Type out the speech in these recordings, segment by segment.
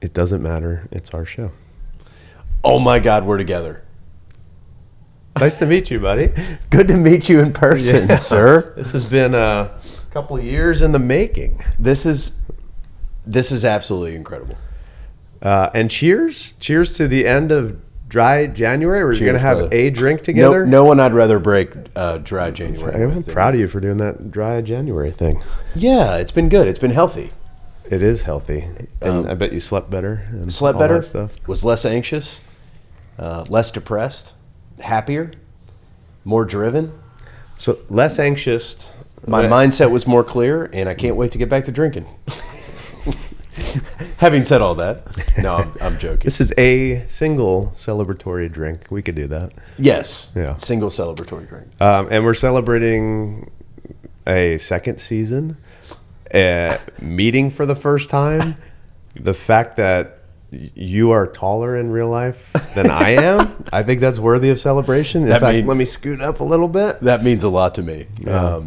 It doesn't matter. It's our show. Oh my God, we're together. Nice to meet you, buddy. Good to meet you in person, sir. This has been a couple of years in the making. This is absolutely incredible. And cheers to the end of dry January. We're going to have brother. a drink together. No one I'd rather break dry January. I'm proud of you for doing that dry January thing. Yeah, it's been good. It's been healthy. It is healthy, and I bet you slept better. And Slept all better. that stuff. Was less anxious, less depressed, happier, more driven. So less anxious. My mindset was more clear, and I can't wait to get back to drinking. Having said all that, no, I'm joking. This is a single celebratory drink. We could do that. Yes. Yeah. Single celebratory drink. And we're celebrating a second season, meeting for the first time. The fact that you are taller in real life than I am, I think that's worthy of celebration. In fact, let me scoot up a little bit. That means a lot to me. Yeah.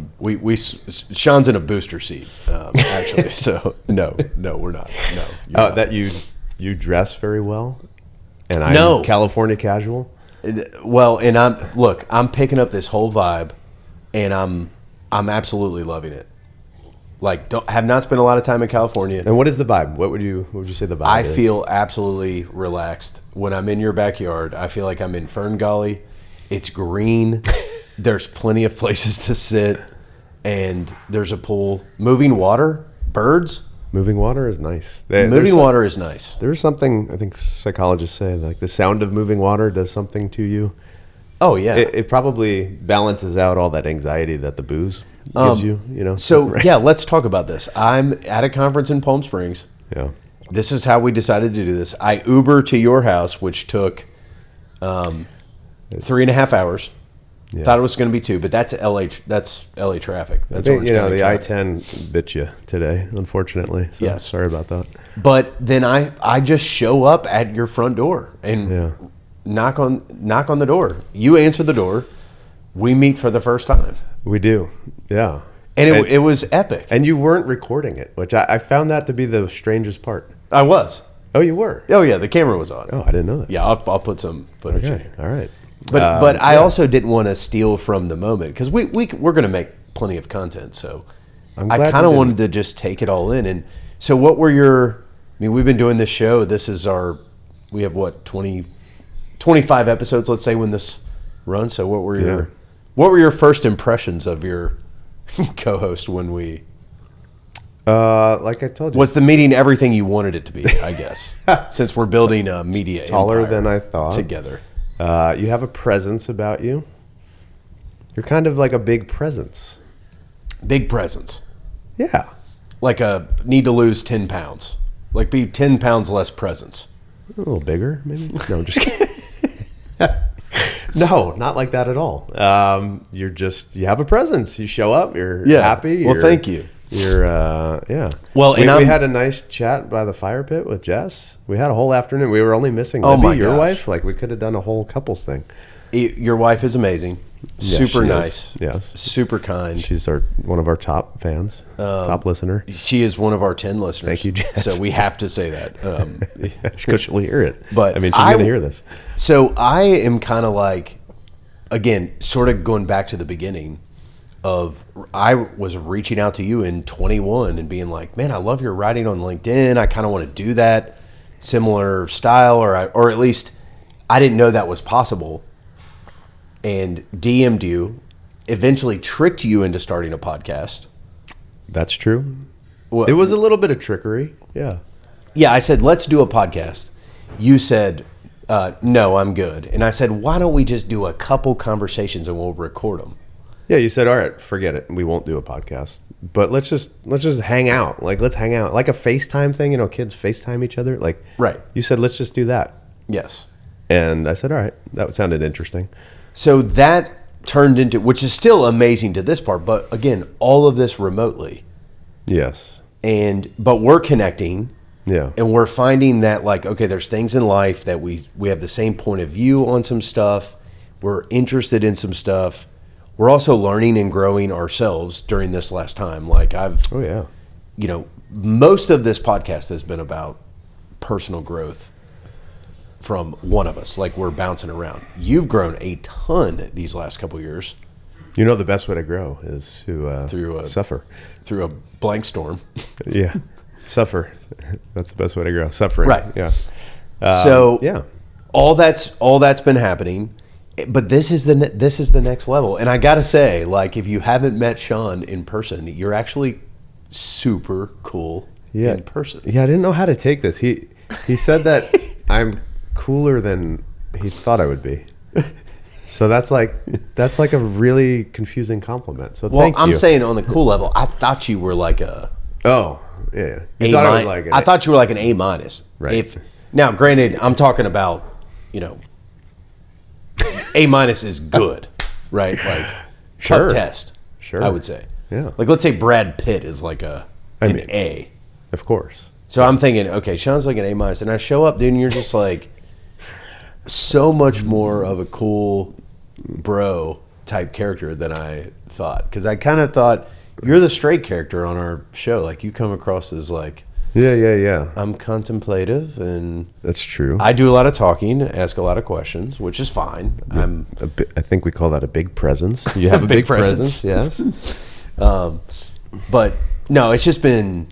Sean's in a booster seat, actually. So no, we're not. No. That you dress very well, and I'm California casual. Well, and I'm picking up this whole vibe, and I'm absolutely loving it. Like, have not spent a lot of time in California. And what is the vibe? What would you say the vibe is? I feel absolutely relaxed. When I'm in your backyard, I feel like I'm in Fern Gully. It's green. There's plenty of places to sit. And there's a pool. Moving water. Birds. Moving water is nice. Moving water is nice. There's something, I think psychologists say, like the sound of moving water does something to you. Oh, yeah. It probably balances out all that anxiety that the booze gives you, So, right. yeah, let's talk about this. I'm at a conference in Palm Springs. Yeah. This is how we decided to do this. I Uber to your house, which took 3.5 hours. Yeah. Thought it was going to be 2, but that's LA. That's LA traffic. That's I think, Orange County the traffic. I-10 bit you today, unfortunately. So Yes. sorry about that. But then I just show up at your front door and knock on the door. You answer the door. We meet for the first time. We do, yeah. And it was epic. And you weren't recording it, which I found that to be the strangest part. I was. Oh, you were? Oh, yeah, the camera was on. Oh, I didn't know that. Yeah, I'll put some footage in Okay, here. all right. But I also didn't want to steal from the moment because we're going to make plenty of content. So I kind of wanted to just take it all in. And so what were we've been doing this show. This is we have 25 episodes, let's say, when this runs. So what were your first impressions of your co-host when we... like I told you. Was the meeting everything you wanted it to be, I guess, since we're building a media taller empire than I thought. together. You have a presence about you. You're kind of like a big presence. Big presence. Yeah. Like need to lose 10 pounds. Like be 10 pounds less presence. A little bigger, maybe? No, I'm just kidding. No, not like that at all. You have a presence. You show up. You're happy. Well, thank you. You're, yeah. Well, we had a nice chat by the fire pit with Jess. We had a whole afternoon. We were only missing Libby, your wife. Like, we could have done a whole couples thing. Your wife is amazing. Yes, Super she nice. is. Yes. Super kind. She's one of our top fans, top listener. She is one of our 10 listeners. Thank you, Jess. So we have to say that. Because she'll hear it. But I mean, she's going to hear this. So I am kind of like, again, sort of going back to the beginning of, I was reaching out to you in 21 and being like, man, I love your writing on LinkedIn. I kind of want to do that similar style, or at least I didn't know that was possible. And DM'd you, eventually tricked you into starting a podcast. That's true. Well, it was a little bit of trickery. Yeah. Yeah, I said, let's do a podcast. You said, no, I'm good. And I said, why don't we just do a couple conversations and we'll record them? Yeah, you said, all right, forget it. We won't do a podcast. But let's just hang out. Like, let's hang out. Like a FaceTime thing, kids FaceTime each other. Like, right. You said, let's just do that. Yes. And I said, all right, that sounded interesting. So that turned into, which is still amazing to this part, but again, all of this remotely. Yes. But we're connecting. Yeah. And we're finding that, like, okay, there's things in life that we have the same point of view on some stuff. We're interested in some stuff. We're also learning and growing ourselves during this last time. Like most of this podcast has been about personal growth from one of us. Like we're bouncing around. You've grown a ton these last couple of years. You know, the best way to grow is to suffer. Through a blank storm. Yeah. Suffer. That's the best way to grow. Suffering. Right. Yeah. So yeah. all that's been happening, but this is the next level. And I got to say, like, if you haven't met Sean in person, you're actually super cool in person. Yeah, I didn't know how to take this. He said that I'm cooler than he thought I would be. So that's like a really confusing compliment. So thank you. I'm saying on the cool level, I thought you were like a yeah. I thought you were like an A-. Right. Now, granted, I'm talking about, A- is good, right? Like Sure. tough test. Sure. I would say. Yeah. Like let's say Brad Pitt is like an A. Of course. So I'm thinking, okay, Sean's like an A-, and I show up, dude, and you're just like so much more of a cool bro type character than I thought. Because I kind of thought you're the straight character on our show. Like you come across as like, Yeah. I'm contemplative, and That's true. I do a lot of talking, ask a lot of questions, which is fine. I think we call that a big presence. You have a big presence. Yes. But no, it's just been,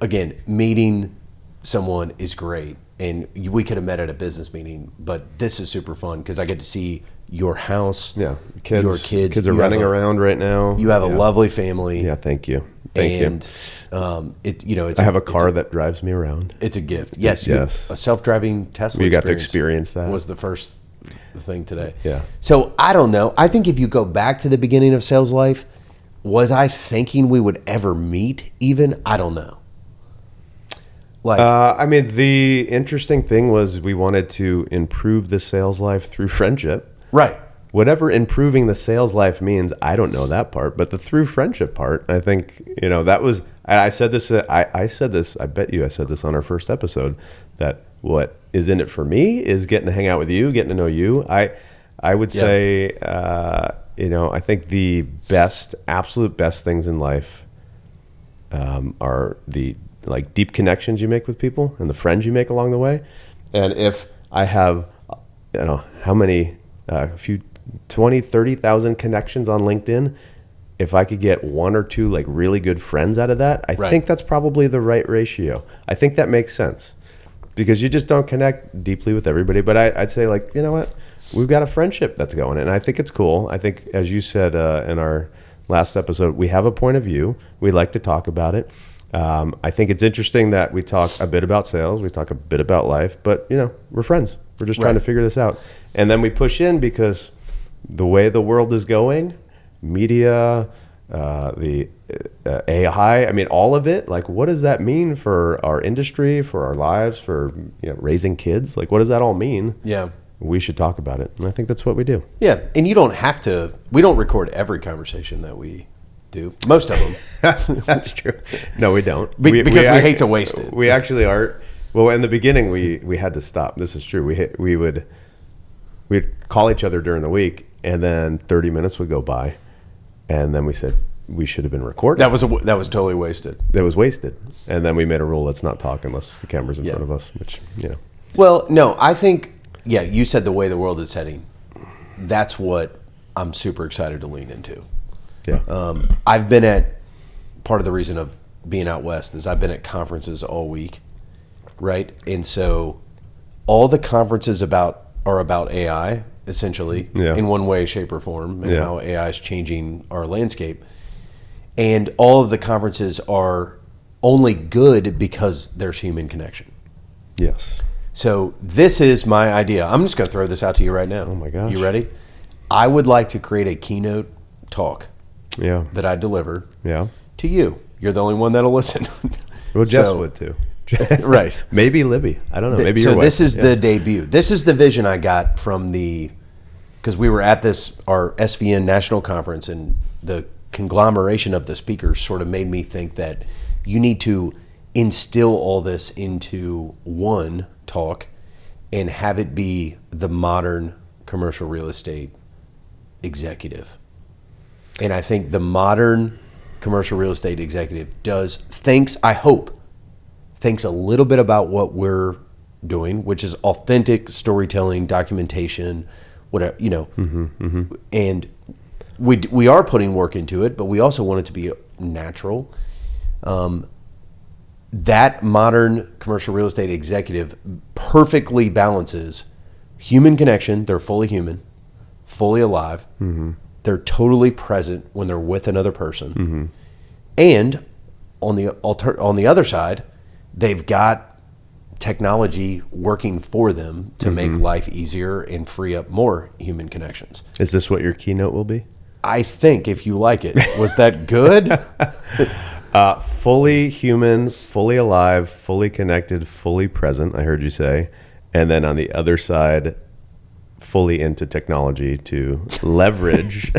again, meeting someone is great. And we could have met at a business meeting, but this is super fun because I get to see your house, Yeah. your kids. Kids are running around right now. You have a lovely family. Yeah, thank you. Thank you. It's I have a car that drives me around. It's a gift. Yes. Yes. A self-driving Tesla. We got to experience that. Was the first thing today. Yeah. So I don't know. I think if you go back to the beginning of sales life, was I thinking we would ever meet even? I don't know. Like, I mean, the interesting thing was we wanted to improve the sales life through friendship. right. Whatever improving the sales life means, I don't know that part, but the through friendship part, I think, that was, I said this, I said this, I bet you I said this on our first episode, that what is in it for me is getting to hang out with you, getting to know you. I would say, I think the absolute best things in life are the like deep connections you make with people and the friends you make along the way. And if I have, how many, a few 20, 30,000 connections on LinkedIn, if I could get one or two like really good friends out of that, I think that's probably the right ratio. I think that makes sense because you just don't connect deeply with everybody. But I'd say like, you know what, we've got a friendship that's going, and I think it's cool. I think, as you said in our last episode, we have a point of view. We like to talk about it. I think it's interesting that we talk a bit about sales, we talk a bit about life, but we're friends. We're just trying to figure this out. And then we push in because the way the world is going, media, the AI, I mean, all of it, like what does that mean for our industry, for our lives, for raising kids? Like what does that all mean? Yeah. We should talk about it. And I think that's what we do. Yeah. And you don't have to, we don't record every conversation that we do. Most of them. That's true. No, we don't. Because we hate to waste it. We actually are. Well, in the beginning, we had to stop. This is true. We'd call each other during the week, and then 30 minutes would go by, and then we said we should have been recording. That was totally wasted. That was wasted. And then we made a rule: let's not talk unless the camera's in front of us. Which Well, no, I think you said the way the world is heading. That's what I'm super excited to lean into. Yeah. I've been at, part of the reason of being out west is I've been at conferences all week, right? And so all the conferences are about AI, essentially, in one way, shape, or form, and how AI is changing our landscape. And all of the conferences are only good because there's human connection. Yes. So this is my idea. I'm just going to throw this out to you right now. Oh, my gosh. You ready? I would like to create a keynote talk that I deliver to you. You're the only one that'll listen. Well, Jess would too. Right. Maybe Libby. I don't know. Maybe so your this wife. is the debut. This is the vision I got from because we were at our SVN national conference, and the conglomeration of the speakers sort of made me think that you need to instill all this into one talk and have it be the modern commercial real estate executive. And I think the modern commercial real estate executive thinks a little bit about what we're doing, which is authentic storytelling, documentation, whatever, and we are putting work into it, but we also want it to be natural. That modern commercial real estate executive perfectly balances human connection. They're fully human, fully alive. They're totally present when they're with another person. And on the other side, they've got technology working for them to make life easier and free up more human connections. Is this what your keynote will be? I think, if you like it. Was that good? Fully human, fully alive, fully connected, fully present, I heard you say. And then on the other side, fully into technology to leverage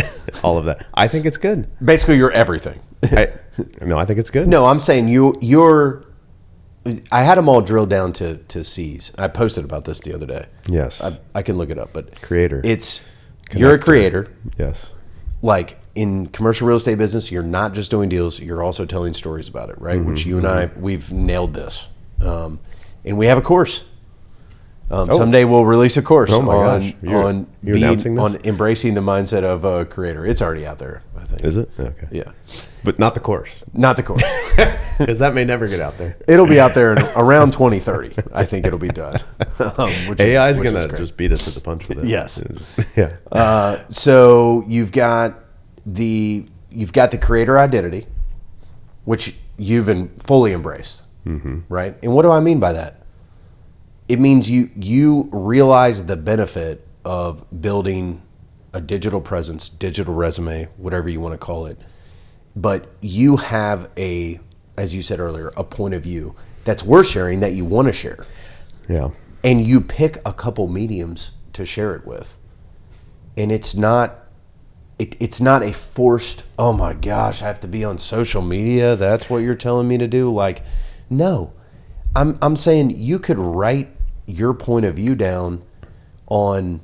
all of that. I think it's good. Basically, you're everything. I think it's good. No, I'm saying you're. I had them all drilled down to C's. I posted about this the other day. Yes. I can look it up, but creator. You're a creator. Yes. Like in commercial real estate business, you're not just doing deals, you're also telling stories about it, right? Which you and I, we've nailed this. And we have a course. Someday we'll release a course on embracing the mindset of a creator. It's already out there, I think. Is it? Okay. Yeah. But not the course. Not the course. Because that may never get out there. It'll be out there in around 2030. I think it'll be done. AI is going to just beat us at the punch with it. Yes. Yeah. So you've got the creator identity, which you've fully embraced, right? And what do I mean by that? It means you realize the benefit of building a digital presence, digital resume, whatever you want to call it. But you have as you said earlier, a point of view that's worth sharing, that you want to share. Yeah. And you pick a couple mediums to share it with. And it's not a forced, oh my gosh, I have to be on social media. That's what you're telling me to do. Like, no, I'm saying you could write your point of view down on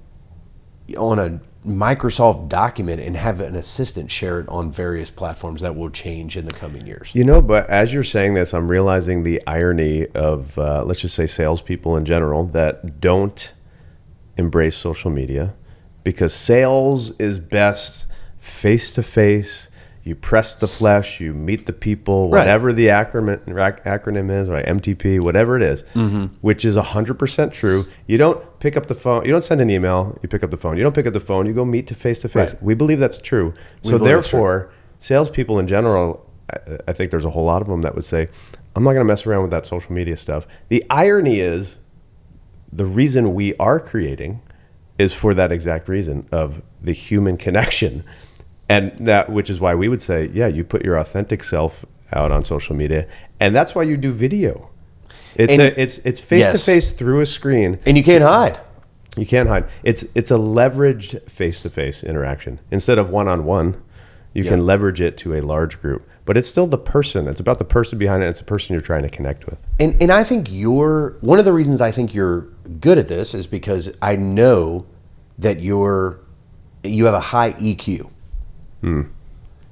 a Microsoft document and have an assistant share it on various platforms that will change in the coming years. But as you're saying this, I'm realizing the irony of, let's just say, salespeople in general that don't embrace social media, because sales is best face-to-face. You press the flesh, you meet the people, whatever the acronym is, right? MTP, whatever it is, which is 100% true. You don't pick up the phone. You don't send an email. You pick up the phone. You don't pick up the phone. You go meet to face-to-face. Right. We believe that's true. So therefore, salespeople in general, I think there's a whole lot of them that would say, I'm not going to mess around with that social media stuff. The irony is, the reason we are creating is for that exact reason of the human connection. And that, which is why we would say, yeah, you put your authentic self out on social media, and that's why you do video. It's face to face through a screen, and you can't hide. You can't hide. It's a leveraged face to face interaction instead of one on one. You can leverage it to a large group, but it's still the person. It's about the person behind it. It's the person you're trying to connect with. And I think one of the reasons I think you're good at this is because I know that you have a high EQ.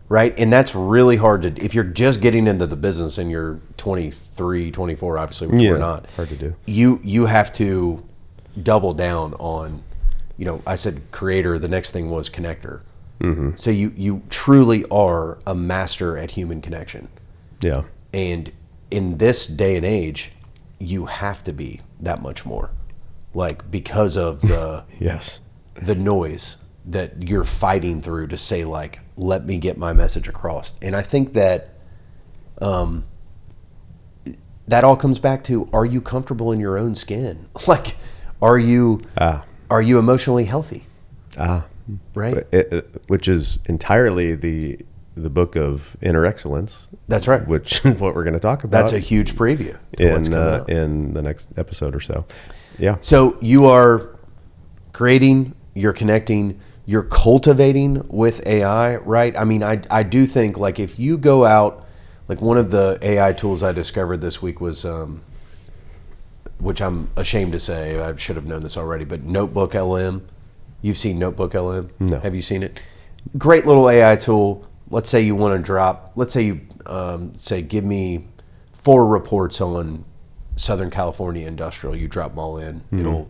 Right? And that's really hard to, if you're just getting into the business and you're 23, 24, obviously, which we're not. Hard to do. You have to double down on, I said creator, the next thing was connector. So you truly are a master at human connection. Yeah. And in this day and age, you have to be that much more. Like, because of the the noise that you're fighting through to say, like, let me get my message across. And I think that that all comes back to, are you comfortable in your own skin? Like, are you emotionally healthy? Right? Which is entirely the book of Inner Excellence. That's right. Which is what we're going to talk about. That's a huge preview in the next episode or so. Yeah. So you are creating, you're connecting, you're cultivating with AI, right? I mean, I do think, like, if you go out, like, one of the AI tools I discovered this week was, which I'm ashamed to say, I should have known this already, but Notebook LM. You've seen Notebook LM? No. Have you seen it? Great little AI tool. Let's say you want to drop, let's say you say, give me 4 reports on Southern California industrial. You drop them all in. It'll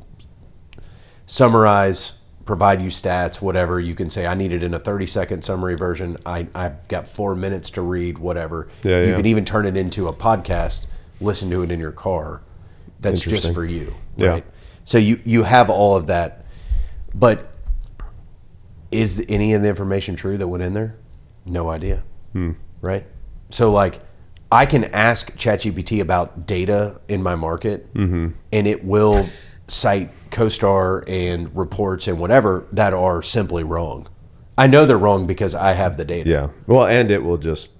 summarize, provide you stats, whatever. You can say, I need it in a 30-second summary version. I've got 4 minutes to read, whatever. You can even turn it into a podcast, listen to it in your car. That's just for you, right? So you have all of that. But is any of the information true that went in there? No idea, right? So like I can ask ChatGPT about data in my market, and it will cite CoStar and reports and whatever that are simply wrong. I know they're wrong because I have the data. Yeah. Well, and it will just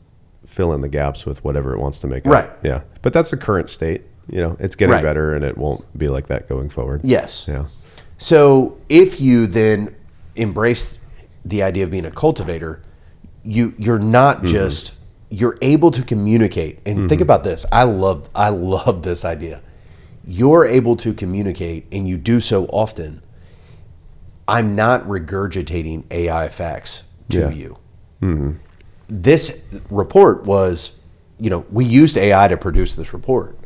fill in the gaps with whatever it wants to make up. Right. Yeah. But that's the current state. It's getting better, and it won't be like that going forward. Yes. Yeah. So if you then embrace the idea of being a cultivator, you're not just, you're able to communicate. And think about this. I love this idea. You're able to communicate, and you do so often. I'm not regurgitating AI facts to you. This report was, we used AI to produce this report,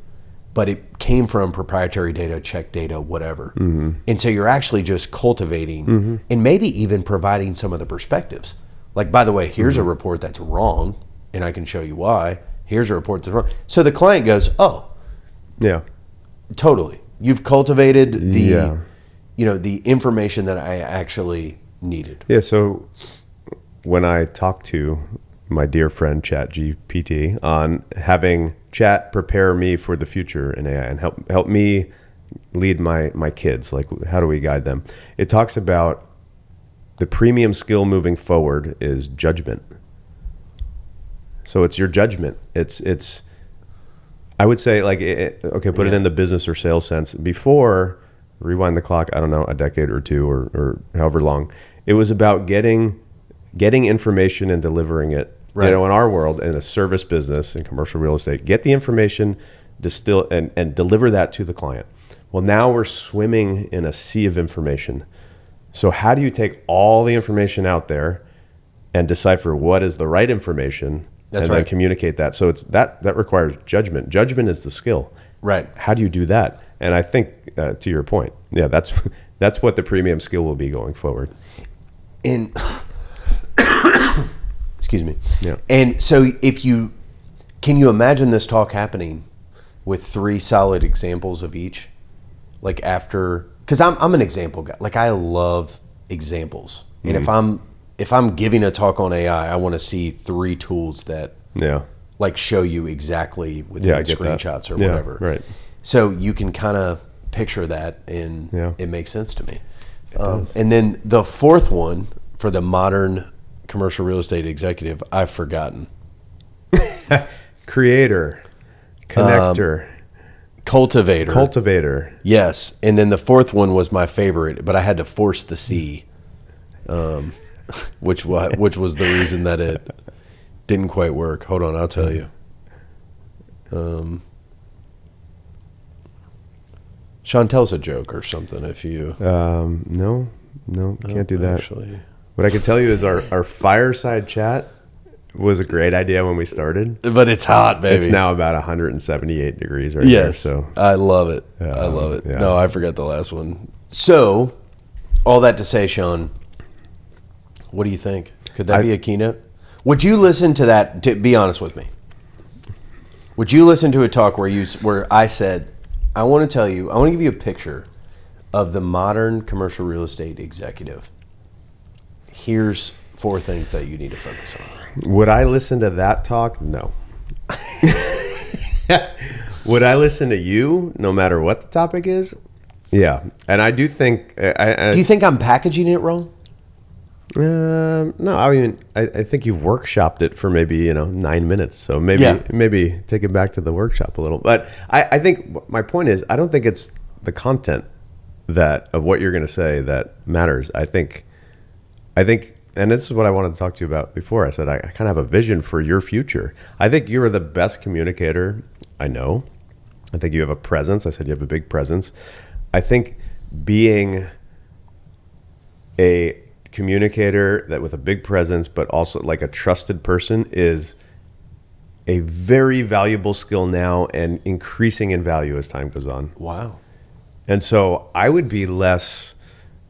but it came from proprietary data, check data, whatever. And so you're actually just cultivating and maybe even providing some of the perspectives. Like, by the way, here's a report that's wrong, and I can show you why. Here's a report that's wrong. So the client goes, oh, yeah, totally. You've cultivated the, the information that I actually needed. Yeah. So when I talk to my dear friend ChatGPT on having Chat prepare me for the future in AI and help me lead my kids, like how do we guide them? It talks about the premium skill moving forward is judgment. So it's your judgment. It's I would say like put it in the business or sales sense. Before, rewind the clock, I don't know, a decade or two or however long, it was about getting information and delivering it. Right. In our world, in a service business, in commercial real estate, get the information, distill and deliver that to the client. Well, now we're swimming in a sea of information. So how do you take all the information out there and decipher what is the right information then communicate that? So it's that requires judgment. Judgment is the skill. Right. How do you do that? And I think to your point, that's what the premium skill will be going forward. Excuse me. Yeah. And so can you imagine this talk happening with 3 solid examples of each? Like because I'm an example guy. Like I love examples. And if I'm giving a talk on AI, I want to see 3 tools that like show you exactly within screenshots or whatever. Right. So you can kind of picture that, and it makes sense to me. And then the 4th one for the modern commercial real estate executive, I've forgotten. Creator, connector, cultivator. Yes. And then the 4th one was my favorite, but I had to force the C, which was the reason that it didn't quite work. Hold on, I'll tell you. Sean, tell us a joke or something if you... No, can't do that. Actually. What I can tell you is our fireside chat was a great idea when we started. But it's hot, baby. It's now about 178 degrees right here. So I love it. I love it. Yeah. No, I forgot the last one. So, all that to say, Sean, what do you think? Could that be a keynote? Would you listen to that? Be honest with me. Would you listen to a talk where I said, I want to give you a picture of the modern commercial real estate executive. Here's 4 things that you need to focus on. Would I listen to that talk? No. Would I listen to you no matter what the topic is? Yeah. And I do think... do you think I'm packaging it wrong? No, I mean, I think you've workshopped it for maybe 9 minutes, so maybe take it back to the workshop a little. But I think my point is, I don't think it's the content of what you're going to say that matters. I think, and this is what I wanted to talk to you about before. I said I kind of have a vision for your future. I think you're the best communicator I know. I think you have a presence. I said you have a big presence. I think being a communicator that with a big presence, but also like a trusted person, is a very valuable skill now and increasing in value as time goes on. Wow. And so I would be less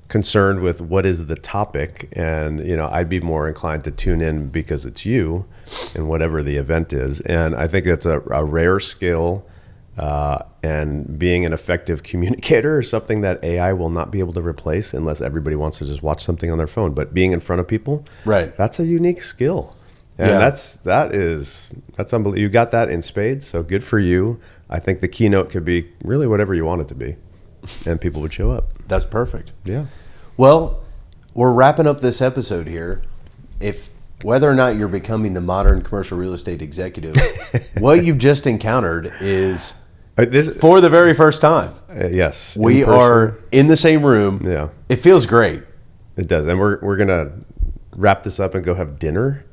concerned with what is the topic, and I'd be more inclined to tune in because it's you and whatever the event is. And I think that's a rare skill, and being an effective communicator is something that AI will not be able to replace unless everybody wants to just watch something on their phone. But being in front of people, right, that's a unique skill. And that's unbelievable. You got that in spades, so good for you. I think the keynote could be really whatever you want it to be, and people would show up. That's perfect. Yeah. Well, we're wrapping up this episode here. If whether or not you're becoming the modern commercial real estate executive, what you've just encountered is for the very first time. Yes. We are in the same room. Yeah. It feels great. It does. And we're going to wrap this up and go have dinner.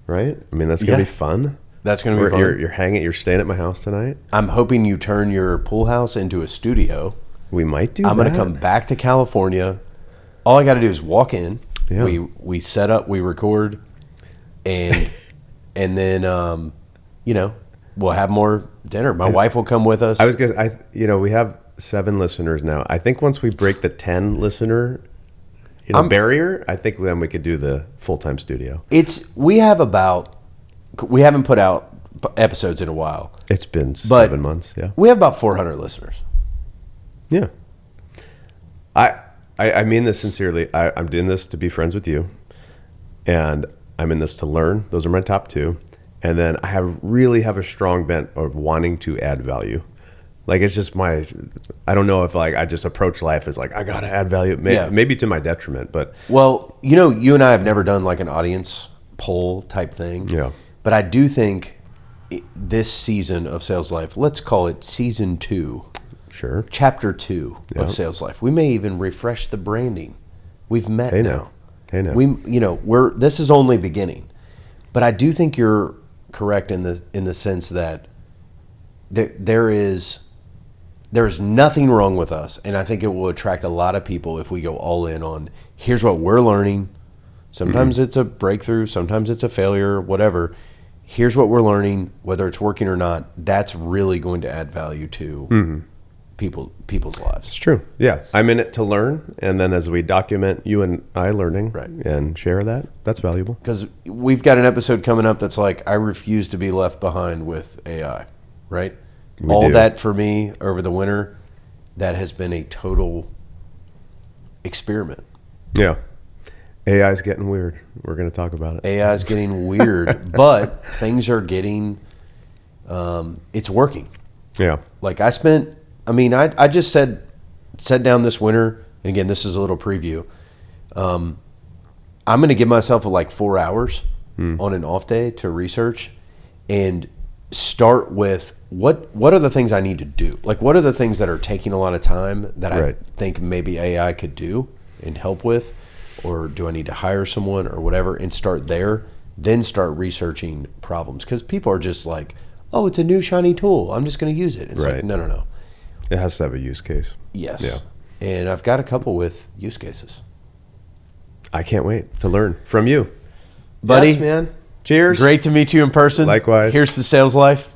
Right? I mean, that's going to be fun. That's going to be fun. You're staying at my house tonight. I'm hoping you turn your pool house into a studio. We might do that. I'm going to come back to California. All I got to do is walk in. Yeah. We set up, we record, and then we'll have more dinner. My wife will come with us. I was going we have 7 listeners now. I think once we break the 10 listener barrier, I think then we could do the full-time studio. We haven't put out episodes in a while. It's been 7 months. Yeah, we have about 400 listeners. Yeah, I mean this sincerely. I'm doing this to be friends with you, and I'm in this to learn. Those are my top 2, and then I really have a strong bent of wanting to add value. Like, it's just I don't know if I just approach life as I got to add value, maybe to my detriment, but. Well, you and I have never done an audience poll type thing. Yeah. But I do think this season of Sales Life, let's call it season 2. Sure. Chapter 2 of Sales Life. We may even refresh the branding. We've met now. Hey now. This is only beginning. But I do think you're correct in the sense that there is nothing wrong with us, and I think it will attract a lot of people if we go all in on here's what we're learning. Sometimes it's a breakthrough, sometimes it's a failure, whatever. Here's what we're learning, whether it's working or not. That's really going to add value to people's lives. It's true. Yeah, I'm in it to learn, and then as we document you and I learning and share that's valuable. Because we've got an episode coming up that's I refuse to be left behind with AI, right? That for me over the winter, that has been a total experiment. Yeah. AI is getting weird. We're going to talk about it. AI is getting weird, but things are getting, it's working. Yeah. I just sat down this winter, and again, this is a little preview. I'm going to give myself 4 hours on an off day to research and start with what are the things I need to do? What are the things that are taking a lot of time that I think maybe AI could do and help with? Or do I need to hire someone or whatever, and start there, then start researching problems? Because people are just oh, it's a new shiny tool, I'm just going to use it. It's no. It has to have a use case. Yes. Yeah. And I've got a couple with use cases. I can't wait to learn from you. Buddy. Yes, man. Cheers. Great to meet you in person. Likewise. Here's the Sales Life.